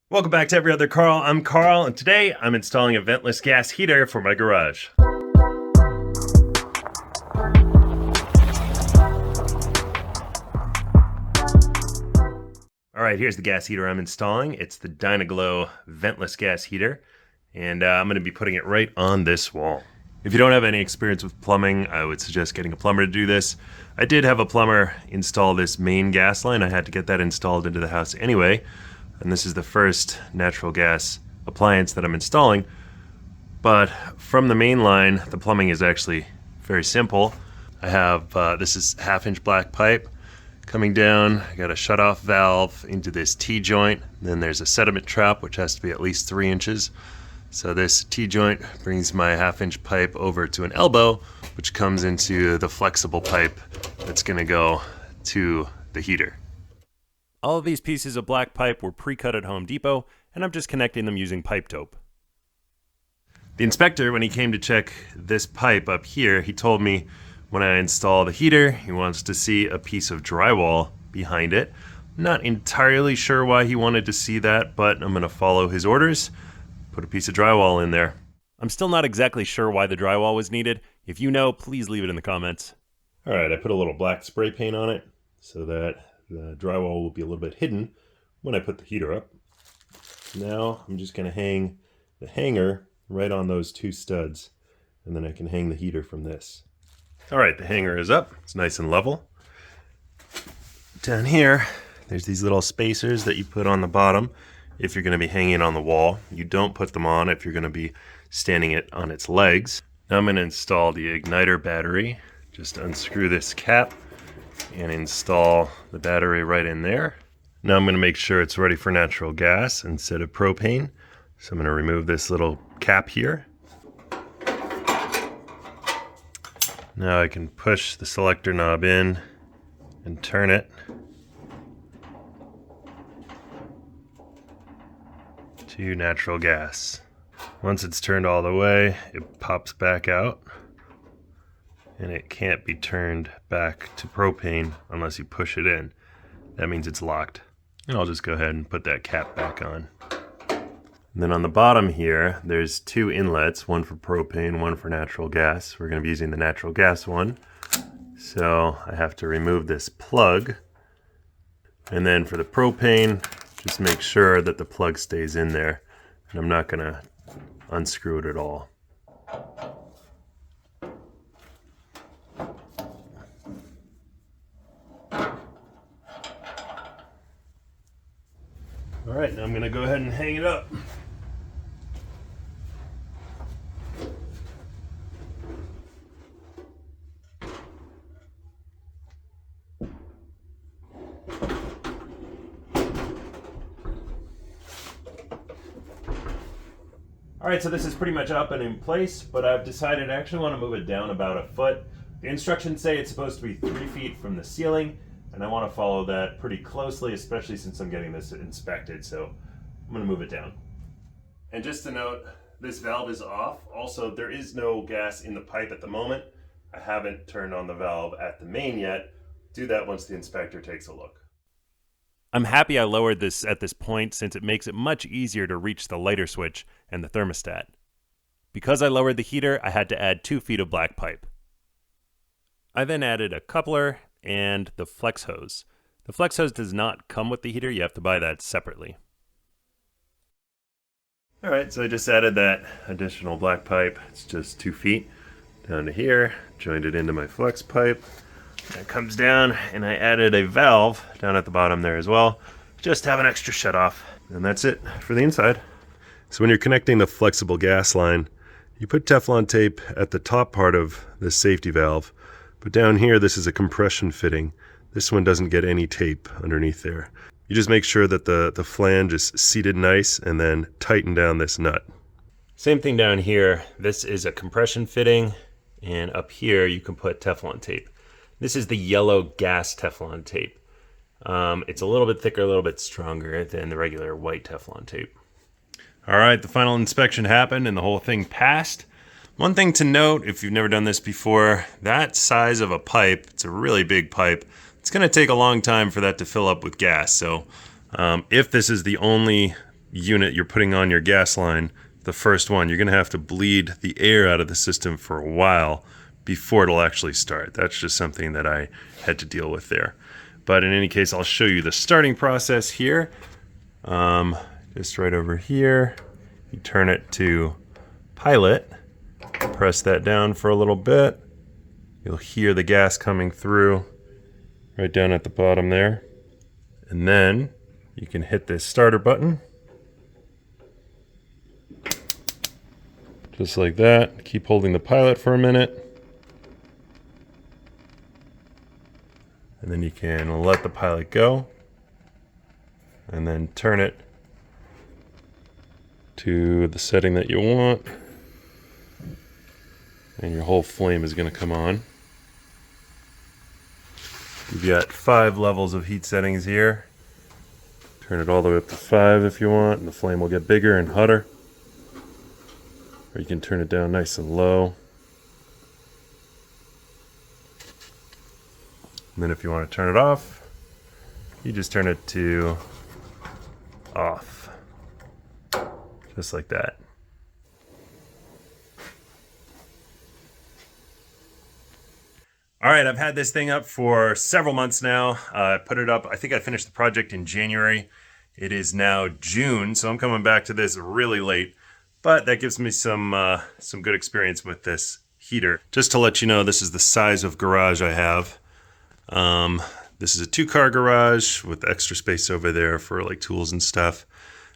Welcome back to Every Other Carl. I'm Carl, and today I'm installing a ventless gas heater for my garage. All right, here's the gas heater I'm installing. It's the Dyna-Glo ventless gas heater, and I'm going to be putting it right on this wall. If you don't have any experience with plumbing, I would suggest getting a plumber to do this. I did have a plumber install this main gas line. I had to get that installed into the house anyway. And this is the first natural gas appliance that I'm installing. But from the main line, the plumbing is actually very simple. I have, this is 1/2-inch black pipe coming down. I got a shutoff valve into this T-joint. Then there's a sediment trap, which has to be at least 3 inches. So this T-joint brings my 1/2-inch pipe over to an elbow, which comes into the flexible pipe that's gonna go to the heater. All of these pieces of black pipe were pre-cut at Home Depot, and I'm just connecting them using pipe dope. The inspector, when he came to check this pipe up here, he told me when I install the heater, he wants to see a piece of drywall behind it. I'm not entirely sure why he wanted to see that, but I'm gonna follow his orders, put a piece of drywall in there. I'm still not exactly sure why the drywall was needed. If you know, please leave it in the comments. All right, I put a little black spray paint on it so that the drywall will be a little bit hidden when I put the heater up. Now I'm just going to hang the hanger right on those 2 studs, and then I can hang the heater from this. All right, the hanger is up. It's nice and level. Down here, there's these little spacers that you put on the bottom if you're going to be hanging on the wall. You don't put them on if you're going to be standing it on its legs. Now I'm going to install the igniter battery. Just unscrew this cap and install the battery right in there. Now I'm going to make sure it's ready for natural gas instead of propane. So I'm going to remove this little cap here. Now I can push the selector knob in and turn it to natural gas. Once it's turned all the way, it pops back out. And it can't be turned back to propane unless you push it in. That means it's locked. And I'll just go ahead and put that cap back on. And then on the bottom here, there's 2 inlets, one for propane, one for natural gas. We're going to be using the natural gas one. So I have to remove this plug. And then for the propane, just make sure that the plug stays in there. And I'm not going to unscrew it at all. All right, now I'm going to go ahead and hang it up. All right, so this is pretty much up and in place, but I've decided I actually want to move it down about 1 foot. The instructions say it's supposed to be 3 feet from the ceiling, and I want to follow that pretty closely, especially since I'm getting this inspected, so I'm going to move it down. And just to note, this valve is off. Also, there is no gas in the pipe at the moment. I haven't turned on the valve at the main yet. Do that once the inspector takes a look. I'm happy I lowered this at this point since it makes it much easier to reach the lighter switch and the thermostat. Because I lowered the heater, I had to add 2 feet of black pipe. I then added a coupler and the flex hose. The flex hose does not come with the heater, you have to buy that separately. All right, so I just added that additional black pipe. It's just 2 feet down to here, joined it into my flex pipe. That comes down, and I added a valve down at the bottom there as well. Just have an extra shut off, and that's it for the inside. So when you're connecting the flexible gas line, you put Teflon tape at the top part of the safety valve, but down here this is a compression fitting. This one doesn't get any tape underneath there. You just make sure that the flange is seated nice and then tighten down this nut. Same thing down here. This is a compression fitting, and up here you can put Teflon tape. This is the yellow gas Teflon tape. It's a little bit thicker, a little bit stronger than the regular white Teflon tape. All right, the final inspection happened and the whole thing passed. One thing to note, if you've never done this before, that size of a pipe, it's a really big pipe, it's gonna take a long time for that to fill up with gas. So if this is the only unit you're putting on your gas line, the first one, you're going to have to bleed the air out of the system for a while before it'll actually start. That's just something that I had to deal with there. But in any case, I'll show you the starting process here. Just right over here, you turn it to pilot, press that down for a little bit. You'll hear the gas coming through right down at the bottom there. And then you can hit this starter button. Just like that. Keep holding the pilot for a minute. And then you can let the pilot go. And then turn it to the setting that you want. And your whole flame is going to come on. You've got 5 levels of heat settings here. Turn it all the way up to 5 if you want, and the flame will get bigger and hotter. Or you can turn it down nice and low. And then if you want to turn it off, you just turn it to off. Just like that. All right, I've had this thing up for several months now. I put it up, I think I finished the project in January. It is now June, so I'm coming back to this really late. But that gives me some good experience with this heater. Just to let you know, this is the size of garage I have. This is a 2-car garage with extra space over there for like tools and stuff.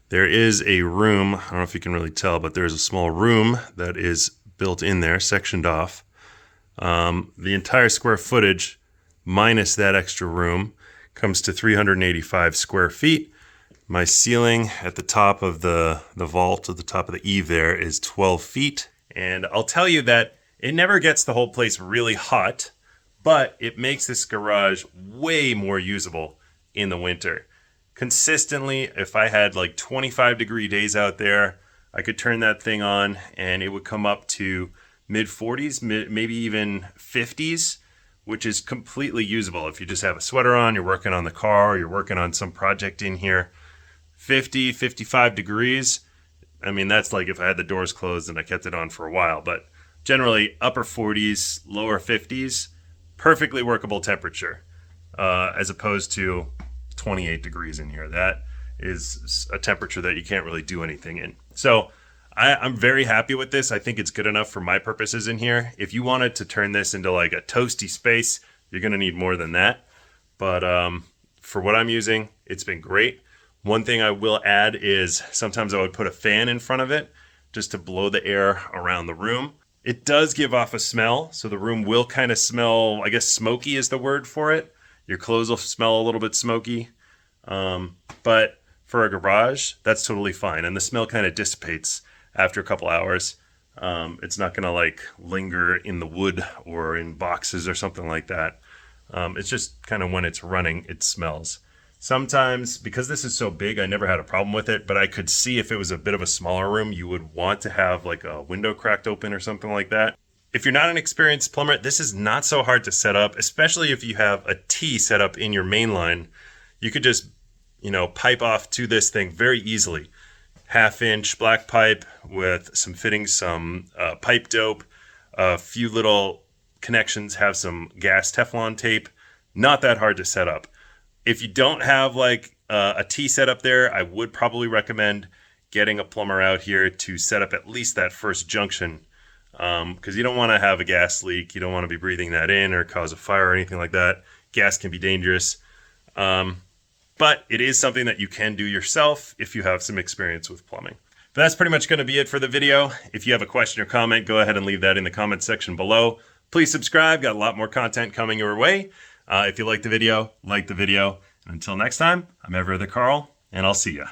There is a room, I don't know if you can really tell, but there's a small room that is built in there, sectioned off. The entire square footage minus that extra room comes to 385 square feet. My ceiling at the top of the vault, at the top of the eave there, is 12 feet. And I'll tell you that it never gets the whole place really hot, but it makes this garage way more usable in the winter. Consistently, if I had like 25-degree days out there, I could turn that thing on and it would come up to mid-40s, maybe even 50s, which is completely usable. If you just have a sweater on, you're working on the car, you're working on some project in here, 50, 55 degrees. I mean, that's like if I had the doors closed and I kept it on for a while, but generally upper 40s, lower 50s, perfectly workable temperature, as opposed to 28 degrees in here. That is a temperature that you can't really do anything in. So I'm very happy with this. I think it's good enough for my purposes in here. If you wanted to turn this into like a toasty space, you're going to need more than that. But for what I'm using, it's been great. One thing I will add is sometimes I would put a fan in front of it just to blow the air around the room. It does give off a smell, so the room will kind of smell, I guess smoky is the word for it. Your clothes will smell a little bit smoky. But for a garage, that's totally fine. And the smell kind of dissipates after a couple hours. It's not going to like linger in the wood or in boxes or something like that. It's just kind of when it's running, it smells. Sometimes, because this is so big, I never had a problem with it, but I could see if it was a bit of a smaller room, you would want to have like a window cracked open or something like that. If you're not an experienced plumber, this is not so hard to set up, especially if you have a T set up in your main line. You could just, pipe off to this thing very easily. 1/2-inch black pipe with some fittings, some pipe dope, a few little connections, have some gas Teflon tape. Not that hard to set up. If you don't have like a T set up there, I would probably recommend getting a plumber out here to set up at least that first junction, because you don't want to have a gas leak. You don't want to be breathing that in or cause a fire or anything like that. Gas can be dangerous. But it is something that you can do yourself if you have some experience with plumbing. But that's pretty much going to be it for the video. If you have a question or comment, go ahead and leave that in the comment section below. Please subscribe. Got a lot more content coming your way. If you like the video, like the video. And until next time, I'm Everett the Carl, and I'll see ya.